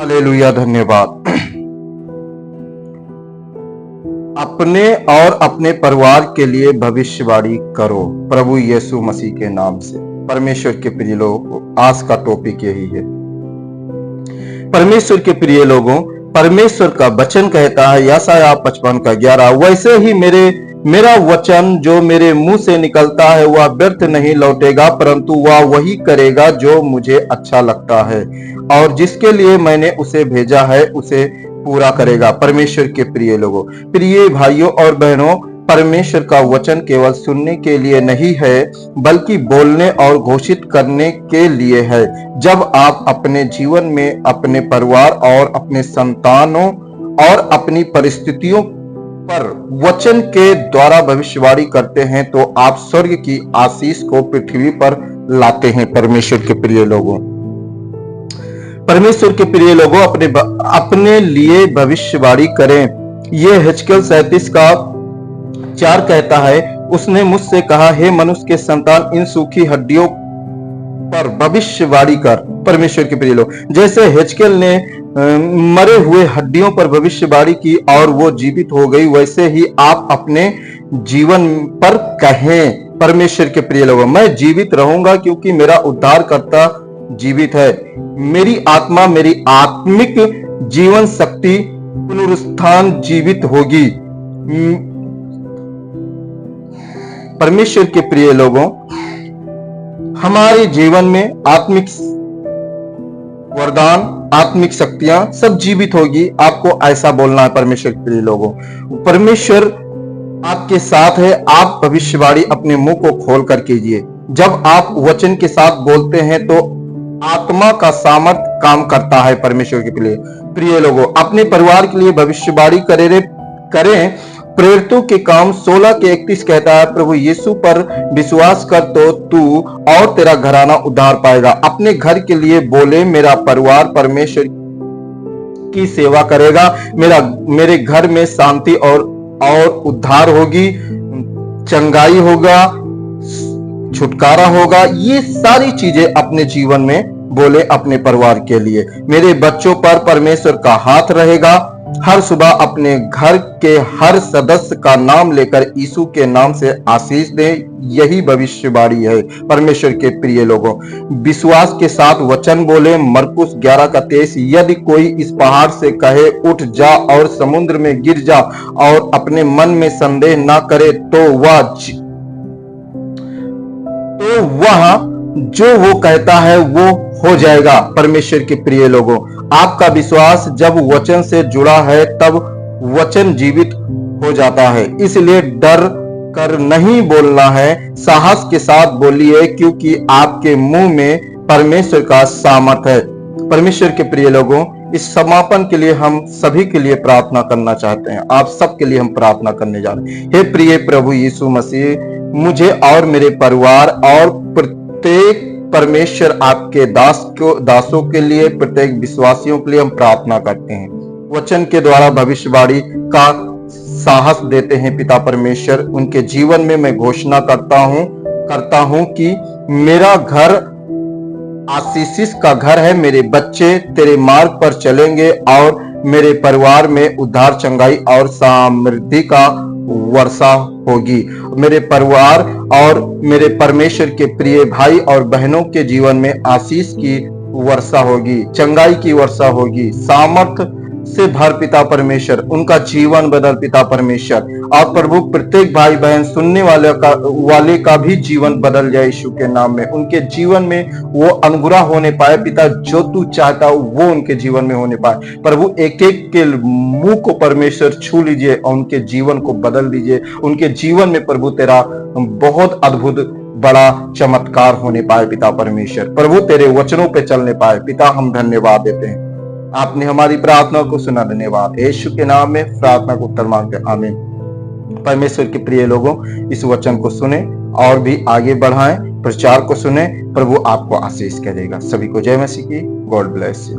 Hallelujah, धन्यवाद। अपने और अपने परिवार के लिए भविष्यवाणी करो प्रभु यीशु मसीह के नाम से। परमेश्वर के प्रिय लोगों, आज का टॉपिक यही है। परमेश्वर के प्रिय लोगों, परमेश्वर का वचन कहता है यशायाह 55:11, वैसे ही मेरा वचन जो मेरे मुंह से निकलता है वह व्यर्थ नहीं लौटेगा, परंतु वह वही करेगा जो मुझे अच्छा लगता है, और जिसके लिए मैंने उसे भेजा है उसे पूरा करेगा। परमेश्वर के प्रिय लोगों, प्रिय भाइयों और बहनों, परमेश्वर का वचन केवल सुनने के लिए नहीं है, बल्कि बोलने और घोषित करने के लिए है। जब आप अपने जीवन में अपने परिवार और अपने संतानों और अपनी परिस्थितियों पर वचन के द्वारा भविष्यवाणी करते हैं तो आप स्वर्ग की आशीष को पृथ्वी पर लाते हैं। परमेश्वर के प्रिय लोगों, परमेश्वर के प्रिय लोगों, अपने लिए भविष्यवाणी करें। ये हिजकिय्याह 37:4 कहता है, उसने मुझसे कहा, हे मनुष्य के संतान, इन सूखी हड्डियों पर भविष्यवाणी कर। परमेश्वर के प्रिय लोग, जैसे हिजकिय्याह ने मरे हुए हड्डियों पर भविष्यवाणी की और वो जीवित हो गई, वैसे ही आप अपने जीवन पर कहें। परमेश्वर के प्रिय लोगों, मैं जीवित रहूंगा क्योंकि मेरा उद्धारकर्ता जीवित है। मेरी आत्मा, मेरी आत्मिक जीवन शक्ति पुनरुत्थान जीवित होगी। परमेश्वर के प्रिय लोगों, हमारे जीवन में आत्मिक वरदान, आत्मिक शक्तियां सब जीवित होगी। आपको ऐसा बोलना है। परमेश्वर के प्रिय लोगों, परमेश्वर आपके साथ है। आप भविष्यवाणी अपने मुंह को खोल कर कीजिए। जब आप वचन के साथ बोलते हैं तो आत्मा का सामर्थ काम करता है। परमेश्वर के प्रिय लोगों, अपने परिवार के लिए भविष्यवाणी करें। प्रेरितों के काम 16:31 कहता है, प्रभु यीशु पर विश्वास कर तो तू और तेरा घराना उद्धार पाएगा। अपने घर के लिए बोले, मेरा परिवार परमेश्वर की सेवा करेगा, मेरे घर में शांति और उद्धार होगी, चंगाई होगा, छुटकारा होगा। ये सारी चीजें अपने जीवन में बोले अपने परिवार के लिए। मेरे बच्चों पर परमेश्वर का हाथ रहेगा। हर सुबह अपने घर के हर सदस्य का नाम लेकर यीशु के नाम से आशीष दें। यही भविष्यवाणी है। परमेश्वर के प्रिय लोगों, विश्वास के साथ वचन बोले। मरकुस 11:23, यदि कोई इस पहाड़ से कहे उठ जा और समुद्र में गिर जा और अपने मन में संदेह ना करे तो वह जो वो कहता है वो हो जाएगा। परमेश्वर के प्रिय लोगों, आपका विश्वास जब वचन से जुड़ा है तब वचन जीवित हो जाता है। इसलिए डर कर नहीं बोलना है, साहस के साथ बोलिए, क्योंकि आपके मुंह में परमेश्वर का सामर्थ है। परमेश्वर के प्रिय लोगों, इस समापन के लिए हम सभी के लिए प्रार्थना करना चाहते हैं। आप सबके लिए हम प्रार्थना करने जा रहे हैं। हे प्रिय प्रभु यीशु मसीह, मुझे और मेरे परिवार और प्रत्येक परमेश्वर आपके दासों के लिए, प्रत्येक विश्वासियों के लिए हम प्रार्थना करते हैं। वचन के द्वारा भविष्यवाणी का साहस देते हैं पिता परमेश्वर। उनके जीवन में मैं घोषणा करता हूं कि मेरा घर आशीष का घर है। मेरे बच्चे तेरे मार्ग पर चलेंगे और मेरे परिवार में उद्धार, चंगाई और समृद्धि का वर्षा होगी। मेरे परिवार और मेरे परमेश्वर के प्रिय भाई और बहनों के जीवन में आशीष की वर्षा होगी, चंगाई की वर्षा होगी, सामर्थ से भर पिता परमेश्वर, उनका जीवन बदल पिता परमेश्वर। और प्रभु प्रत्येक भाई बहन सुनने वाले का भी जीवन बदल जाए यीशु के नाम में। उनके जीवन में वो अनुग्रह होने पाए पिता, जो तू चाहता वो उनके जीवन में होने पाए। प्रभु एक एक के मुंह को परमेश्वर छू लीजिए और उनके जीवन को बदल दीजिए। उनके जीवन में प्रभु तेरा बहुत अद्भुत बड़ा चमत्कार होने पाए पिता परमेश्वर। प्रभु तेरे वचनों पे चलने पाए पिता, हम धन्यवाद देते हैं। आपने हमारी प्रार्थना को सुना, धन्यवाद। यीशु के नाम में प्रार्थना को उत्तर मांगते हैं, आमीन। परमेश्वर के प्रिय लोगों, इस वचन को सुने और भी आगे बढ़ाएं, प्रचार को सुने। प्रभु आपको आशीष करेगा। सभी को जय मसीह की। God bless you.